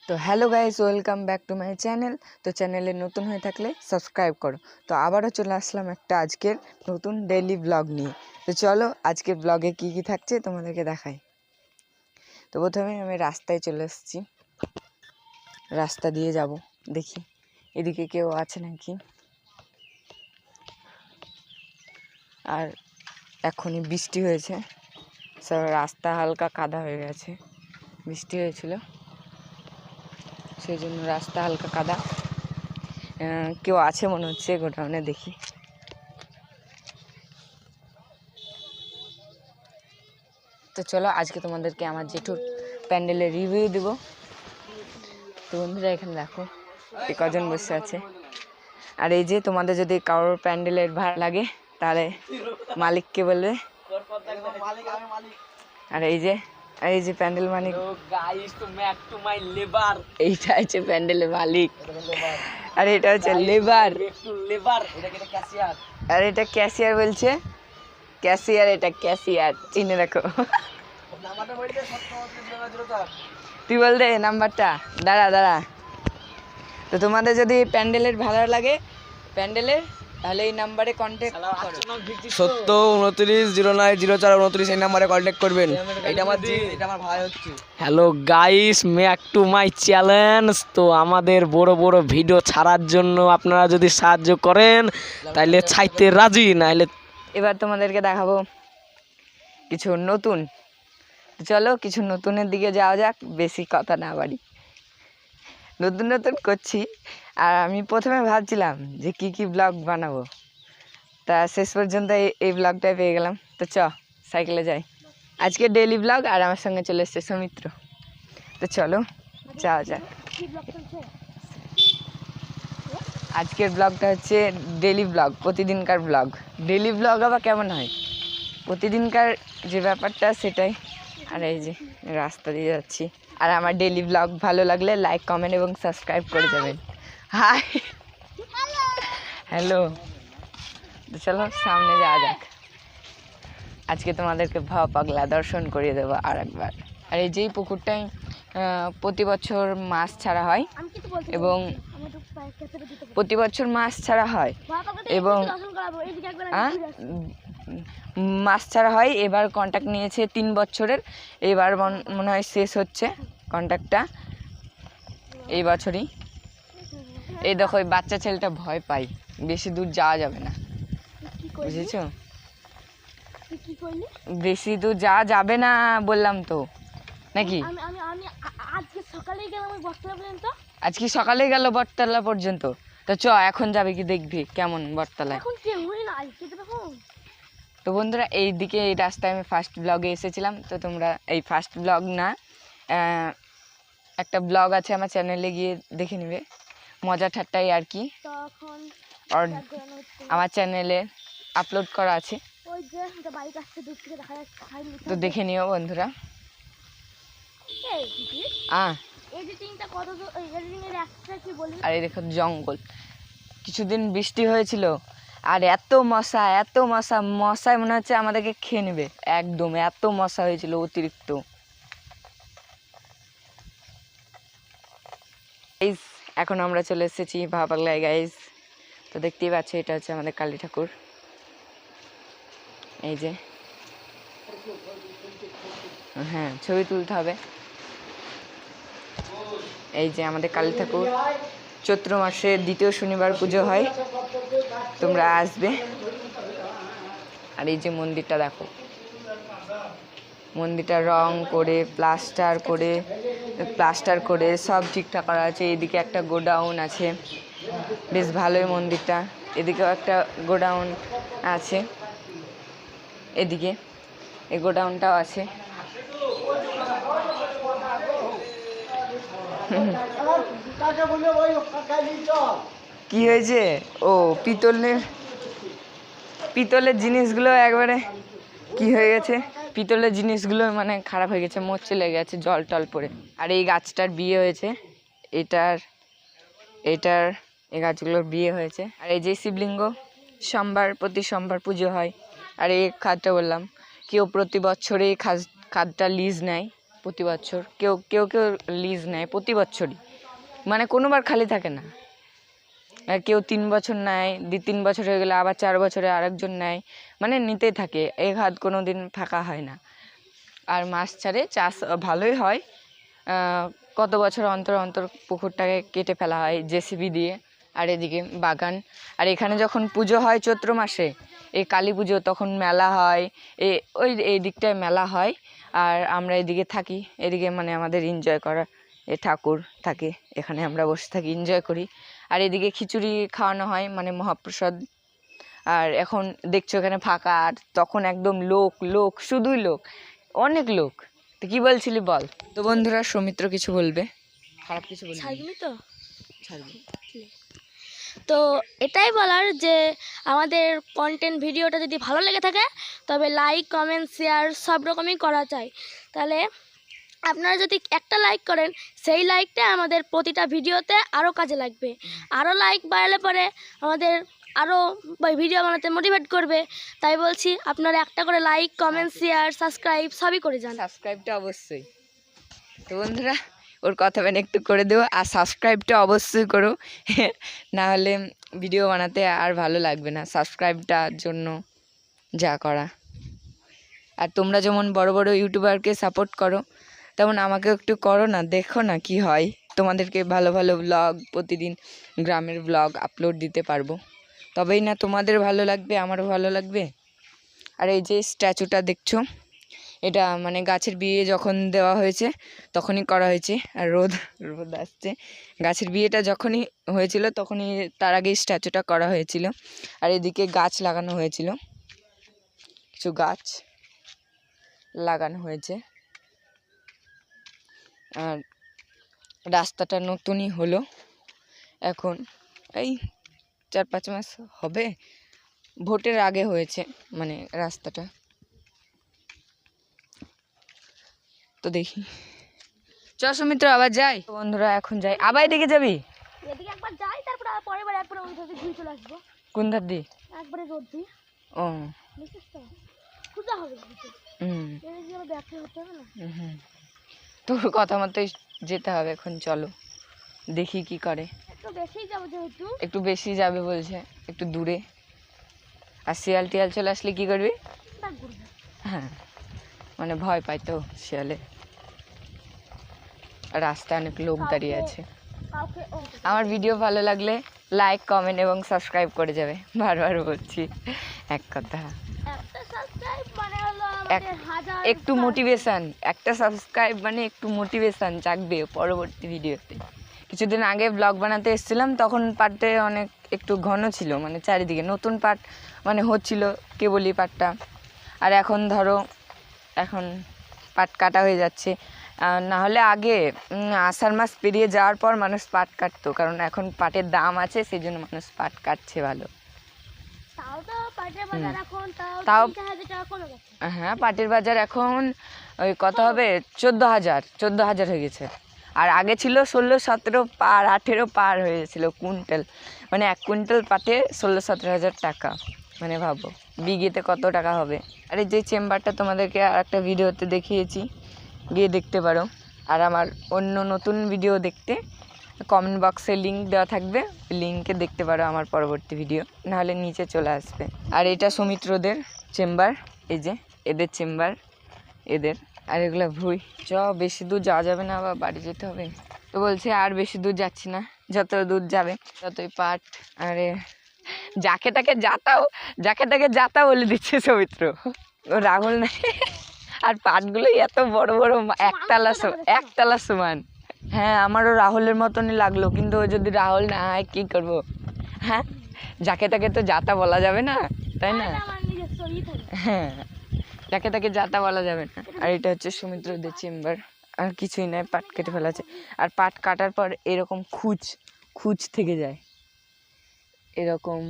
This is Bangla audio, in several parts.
তো hello guys, welcome back to my channel. তো চ্যানেলে নতুন হয়ে থাকলে সাবস্ক্রাইব করো। তো আবারও চলে আসলাম একটা আজকের নতুন ডেইলি ব্লগ নিয়ে। তো চলো আজকের ব্লগে কি কি থাকছে তোমাদেরকে দেখাই। তো প্রথমে আমি রাস্তায় চলে এসেছি, রাস্তা দিয়ে যাব, দেখি এদিকে কেউ আছে নাকি। আর এখনই বৃষ্টি হয়েছে, সব রাস্তা হালকা কাদা হয়ে গেছে, বৃষ্টি হয়েছিল সেই জন্য রাস্তা হালকা কাদা। কেউ আছে মনে হচ্ছে গোডাউনে, দেখি। তো চলো আজকে তোমাদেরকে আমার জেঠুর প্যান্ডেলের রিভিউ দেবো। তো বন্ধুরা এখানে দেখো কজন বসে আছে। আর এই যে তোমাদের যদি কারোর প্যান্ডেলের ভাড়া লাগে তাহলে মালিককে বলবে। আর এই যে প্যান্ডেল মালিক, এইটা হচ্ছে প্যান্ডেলের মালিক, আর এটা হচ্ছে লেবার, আর এটা ক্যাশিয়ার বলছে, ক্যাশিয়ার, এটা ক্যাশিয়ার, চিনে রাখো। তুই বল দে নাম্বারটা, দাঁড়া। তো তোমাদের যদি প্যান্ডেলের ভাড়া লাগে প্যান্ডেলের, তাহলে এই নাম্বারে কন্ট্যাক্ট করো। 7029090429 এই নাম্বারে কন্ট্যাক্ট করবেন। এটা আমার ভাই হচ্ছে। Hello guys, back to my challenge. তো আমাদের বড় বড় ভিডিও ছাড়ার জন্য আপনারা যদি সাহায্য করেন তাহলে ছাইতে রাজি, নাহলে এবার তোমাদেরকে দেখাবো কিছু নতুন। চলো কিছু নতুনের দিকে যাওয়া যাক, বেশি কথা না বাড়ি। নতুন করছি, আর আমি প্রথমে ভাবছিলাম যে কি ব্লগ বানাবো, তা শেষ পর্যন্ত এই ব্লগটাই পেয়ে গেলাম। তো সাইকেলে যাই, আজকে ডেইলি ব্লগ, আর আমার সঙ্গে চলে এসছে সৌমিত্র। তো চলো যাওয়া যাক। আজকের ব্লগটা হচ্ছে ডেইলি ব্লগ, প্রতিদিনকার ব্লগ। ডেইলি ব্লগ আবার কেমন হয়, প্রতিদিনকার যে ব্যাপারটা সেটাই। আর এই যে রাস্তা দিয়ে যাচ্ছি, আর আমার ডেইলি ব্লগ ভালো লাগলে লাইক, কমেন্ট এবং সাবস্ক্রাইব করে যাবেন। Hi, hello. তো চলো সামনে যাওয়া যাক। আজকে তোমাদেরকে ভাও পাগলা দর্শন করিয়ে দেবো আর একবার। আর এই যেই পুকুরটাই প্রতি বছর মাছ ছাড়া হয়, এবং প্রতি বছর মাছ ছাড়া হয় এবং মাছ ছাড়া হয়। এবার কন্ট্যাক্ট নিয়েছে 3 বছরের, এবার মনে হয় শেষ হচ্ছে কন্ট্যাক্টটা এই বছরই। এই দেখো ওই বাচ্চা ছেলেটা ভয় পাই, বেশি দূর যাওয়া যাবে না, বুঝেছো? বেশি দূর যাওয়া যাবে না বললাম তো, নাকি? আজকে সকালে গেল বটতলা পর্যন্ত। তো এখন যাবে কি দেখবি কেমন বটতলায়। তো বন্ধুরা এইদিকে এই রাস্তায় আমি ফার্স্ট ব্লগে এসেছিলাম। তো তোমরা এই ফার্স্ট ব্লগ না, একটা ব্লগ আছে আমার চ্যানেলে, গিয়ে দেখে নিবে, মজা ঠাট্টাই আর কি। আর আমার চ্যানেলে আপলোড করা আছে, তো দেখে নিও বন্ধুরা। আর এই দেখো জঙ্গল, কিছুদিন বৃষ্টি হয়েছিল, আর এত মশায় মনে হচ্ছে আমাদেরকে খেয়ে নেবে একদম, এত মশা হয়েছিল অতিরিক্ত। এখন আমরা চলে এসেছি ভাপাগলায় গাইজ। তো দেখতেই পাচ্ছ এটা হচ্ছে আমাদের কালী ঠাকুর। এই যে, হ্যাঁ ছবি তুলতে হবে। এই যে আমাদের কালী ঠাকুর, চৈত্র মাসের 2য় শনিবার পুজো হয়, তোমরা আসবে। আর এই যে মন্দিরটা দেখো, মন্দিরটা রং করে প্লাস্টার করে সব ঠিকঠাক করা আছে। এদিকে একটা গোডাউন আছে, বেশ ভালোই মন্দিরটা। এদিকেও একটা গোডাউন আছে, এদিকে এই গোডাউনটাও আছে। কি হয়েছে? ও পিতলের জিনিসগুলো একবারে কি হয়ে গেছে, পিতলের জিনিসগুলো মানে খারাপ হয়ে গেছে, মোচ চলে গেছে জল টল পড়ে। আর এই গাছটার বিয়ে হয়েছে, এটার এই গাছগুলোর বিয়ে হয়েছে। আর এই যে শিবলিঙ্গ, প্রতি সোমবার পুজো হয়। আর এই খাদটা বললাম, কেউ প্রতি বছরে খাদটা লিজ নেয়, প্রতি বছর, কেউ কেউ কেউ লিজ নেয় প্রতি বছরই, মানে কোনোবার খালি থাকে না। আর কেউ 3 বছর নেয়, 2-3 বছর হয়ে গেলে আবার 4 বছরে আরেকজন নেয়, মানে নিতেই থাকে, এক হাত কোনো দিন ফাঁকা হয় না। আর মাছ ছাড়ে চাষ ভালোই হয়। কত বছর অন্তর অন্তর পুকুরটাকে কেটে ফেলা হয় জেসিবি দিয়ে। আর এদিকে বাগান, আর এখানে যখন পুজো হয় চৈত্র মাসে, এই কালী পুজো, তখন মেলা হয়, এই দিকটায় মেলা হয়। আর আমরা এদিকে থাকি, এদিকে মানে আমাদের এনজয় করার, এ ঠাকুর থাকে এখানে, আমরা বসে থাকি এনজয় করি। আর এদিকে খিচুড়ি খাওয়ানো হয়, মানে মহাপ্রসাদ। আর এখন দেখছো এখানে ফাঁকা, আর তখন একদম লোক লোক, শুধুই লোক, অনেক লোক। তো কি বলছিলি বল। তো বন্ধুরা, সৌমিত্র কিছু বলবে, খারাপ কিছু বলবে? ছাড়বি তো? ছাড়বি। তো এটাই বলার যে আমাদের কন্টেন্ট ভিডিওটা যদি ভালো লেগে থাকে তবে লাইক, কমেন্ট, শেয়ার সব রকমই করা চাই। তাহলে আপনারা যদি একটা লাইক করেন, সেই লাইকটা আমাদের প্রতিটা ভিডিওতে আরও কাজে লাগবে। আরও লাইক বাড়ালে পরে আমাদের আরও ভিডিও বানাতে মোটিভেট করবে। তাই বলছি, আপনারা একটা করে লাইক, কমেন্ট, শেয়ার, সাবস্ক্রাইব সবই করে যান। সাবস্ক্রাইবটা অবশ্যই। তো বন্ধুরা, ওর কথা মানে একটু করে দেবো, আর সাবস্ক্রাইবটা অবশ্যই করো, না হলে ভিডিও বানাতে আর ভালো লাগবে না। সাবস্ক্রাইবটার জন্য যা করা। আর তোমরা যেমন বড় বড় ইউটিউবারকে সাপোর্ট করো, তেমন আমাকে একটু করো না, দেখো না কি হয়। তোমাদেরকে ভালো ভালো ব্লগ, প্রতিদিন গ্রামের ব্লগ আপলোড দিতে পারবো, তবেই না তোমাদের ভালো লাগবে, আমারও ভালো লাগবে। আর এই যে স্ট্যাচুটা দেখছো, এটা মানে গাছের বিয়ে যখন দেওয়া হয়েছে তখনই করা হয়েছে। আর রোদ রোদ আসছে, গাছের বিয়েটা যখনই হয়েছিল তখনই, তার আগে স্ট্যাচুটা করা হয়েছিল। আর এদিকে গাছ লাগানো হয়েছিল, কিছু গাছ লাগানো হয়েছে। আর রাস্তাটা নতুনই হলো এখন, এই 4-5 মাস হবে, ভোটের আগে হয়েছে মানে রাস্তাটা। তো দেখি, চ সৌমিত্র আবার যাই। বন্ধুরা এখন যাই, আবার এদিকে যাবি? এদিকে একবার যাই, তারপর পরের বার একবার ওই ধারে ঘুরে চলে আসবো। কোন ধার দিয়ে? একবারে রোদ দিয়ে। ও বুঝছিস তো? খুঁজা হবে ঘুরতে। দেখতে হতে হবে না। তোর কথা মতোই যেতে হবে এখন, চলো দেখি কি করে। একটু বেশিই যাবো যেহেতু। একটু বেশি যাবে বলছে, একটু দূরে। আর শিয়াল টিয়াল চলে আসলে কি করবি? হ্যাঁ, মানে ভয় পাই তো শিয়ালে। রাস্তায় অনেক লোক দাঁড়িয়ে আছে। আমার ভিডিও ভালো লাগলে লাইক, কমেন্ট এবং সাবস্ক্রাইব করে যাবে, বারবার বলছি এক কথা। একটু মোটিভেশন, একটা সাবস্ক্রাইব মানে একটু মোটিভেশন জাগবে পরবর্তী ভিডিওতে। কিছুদিন আগে ব্লগ বানাতে এসেছিলাম, তখন পাটে অনেক একটু ঘন ছিল, মানে চারিদিকে নতুন পাট মানে হচ্ছিল কেবলই পাটটা। আর এখন ধরো, এখন পাট কাটা হয়ে যাচ্ছে। না হলে আগে আষাঢ় মাস পেরিয়ে যাওয়ার পর মানুষ পাট কাটতো, কারণ এখন পাটের দাম আছে, সেই জন্য মানুষ পাট কাটছে ভালো। তাও হ্যাঁ, পাটের বাজার এখন ওই কত হবে, 14,000 হয়ে গেছে। আর আগে ছিল 16-17 পার, 18 পার হয়ে গেছিলো কুইন্টাল, মানে 1 কুইন্টাল পাটে 16-17 হাজার টাকা, মানে ভাবো বিঘেতে কত টাকা হবে। আর এই যে চেম্বারটা তোমাদেরকে আর একটা ভিডিওতে দেখিয়েছি, গিয়ে দেখতে পারো। আর আমার অন্য নতুন ভিডিও দেখতে কমেন্ট বক্সে লিঙ্ক দেওয়া থাকবে, লিঙ্কে দেখতে পারো আমার পরবর্তী ভিডিও, নাহলে নিচে চলে আসবে। আর এটা সৌমিত্রদের চেম্বার, এই যে এদের চেম্বার এদের। আর এগুলো ভুই, বেশি দূর যাওয়া যাবে না, আবার বাড়ি যেতে হবে। তো বলছে আর বেশি দূর যাচ্ছি না, যত দূর যাবে ততই পাট। আরে যাকে তাকে যাতা বলে দিচ্ছে সৌমিত্র, ও রাহুল নাই। আর পাটগুলো এত বড় বড়, একতলা সমান। হ্যাঁ, আমারও রাহুলের মতনই লাগলো, কিন্তু ও যদি রাহুল না হয় কী করবো? হ্যাঁ, যাকে তাকে তো যাতা বলা যাবে না, তাই না? হ্যাঁ, যাকে তাকে যাতা বলা যাবে না। আর এটা হচ্ছে সৌমিত্রদের চেম্বার, আর কিছুই নয়, পাট কেটে ফেলা আছে। আর পাট কাটার পর এরকম খুঁজ থেকে যায়, এরকম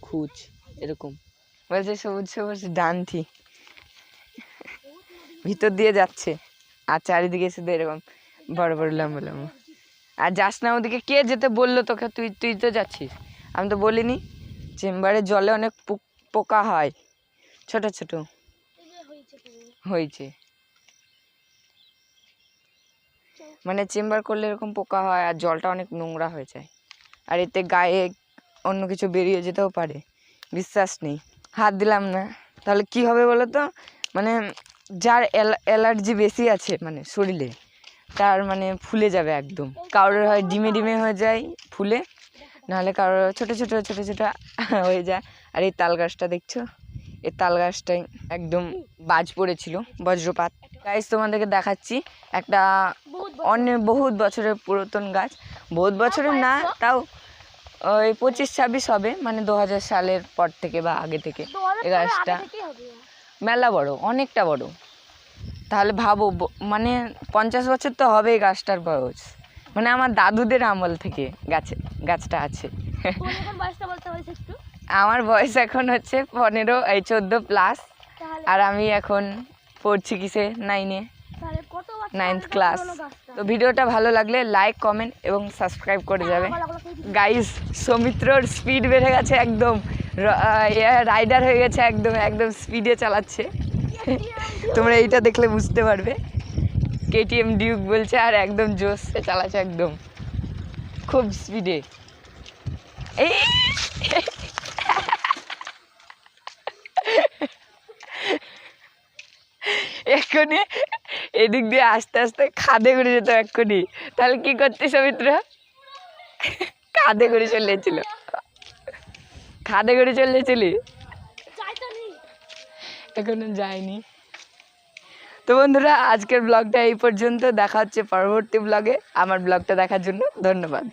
খুঁজ, এরকম বলছে সবুজ সবুজ ডানথি ভিতর দিয়ে যাচ্ছে, আর চারিদিকে শুধু এরকম বড় বড় লম্বা লম্বা। আর যাস না ওদিকে, কে যেতে বললো তোকে? তুই তো যাচ্ছিস, আমি তো বলিনি। চেম্বারে জলে অনেক পোকা হয়, ছোট ছোট হয়েছে। মানে চেম্বার করলে এরকম পোকা হয় আর জলটা অনেক নোংরা হয়ে যায়, আর এতে গায়ে অন্য কিছু বেরিয়ে যেতেও পারে, বিশ্বাস নেই। হাত দিলাম না, তাহলে কি হবে বলো তো, মানে যার অ্যালার্জি বেশি আছে মানে শরীরে, তার মানে ফুলে যাবে একদম। কারোর হয় ডিমে ডিমে হয়ে যায় ফুলে, নাহলে কারোর ছোটো ছোটো ছোটো ছোটো হয়ে যায়। আর এই তাল গাছটা দেখছো, এই তাল গাছটাই একদম বাজ পড়েছিল, বজ্রপাত। গাছ তোমাদেরকে দেখাচ্ছি একটা বহুত বছরের পুরাতন গাছ, বহুত বছরের না, তাও ওই 25-26 হবে, মানে 2000 সালের পর থেকে বা আগে থেকে এই গাছটা মেলা বড়, অনেকটা বড়। তাহলে ভাবো মানে 50 বছর তো হবে এই গাছটার বয়স, মানে আমার দাদুদের আমল থেকে গাছটা আছে। আমার বয়স এখন হচ্ছে 14+ আর আমি এখন পড়ছি কিসে, 9-এ, 9th ক্লাস। তো ভিডিওটা ভালো লাগলে লাইক, কমেন্ট এবং সাবস্ক্রাইব করে যাবে। গাইস, সৌমিত্রর স্পিড বেড়ে গেছে, একদম রাইডার হয়ে গেছে, একদম একদম স্পিডে চালাচ্ছে। তোমরা এইটা দেখলে বুঝতে পারবে। KTM ডিউক বলছে আর একদম জোশে চালাচ্ছে, একদম খুব স্পিডে। এই এক্ষুনি এদিক দিয়ে আস্তে আস্তে খাদে করে যেত এক্ষুনি, তাহলে কি করতে সৌমিত্র? খাদে করে চলেছিল, খাদে করে চলেছিলি, এখনো যায়নি। তো বন্ধুরা, আজকের ব্লগটা এই পর্যন্ত, দেখা হচ্ছে পরবর্তী ব্লগে। আমার ব্লগটা দেখার জন্য ধন্যবাদ।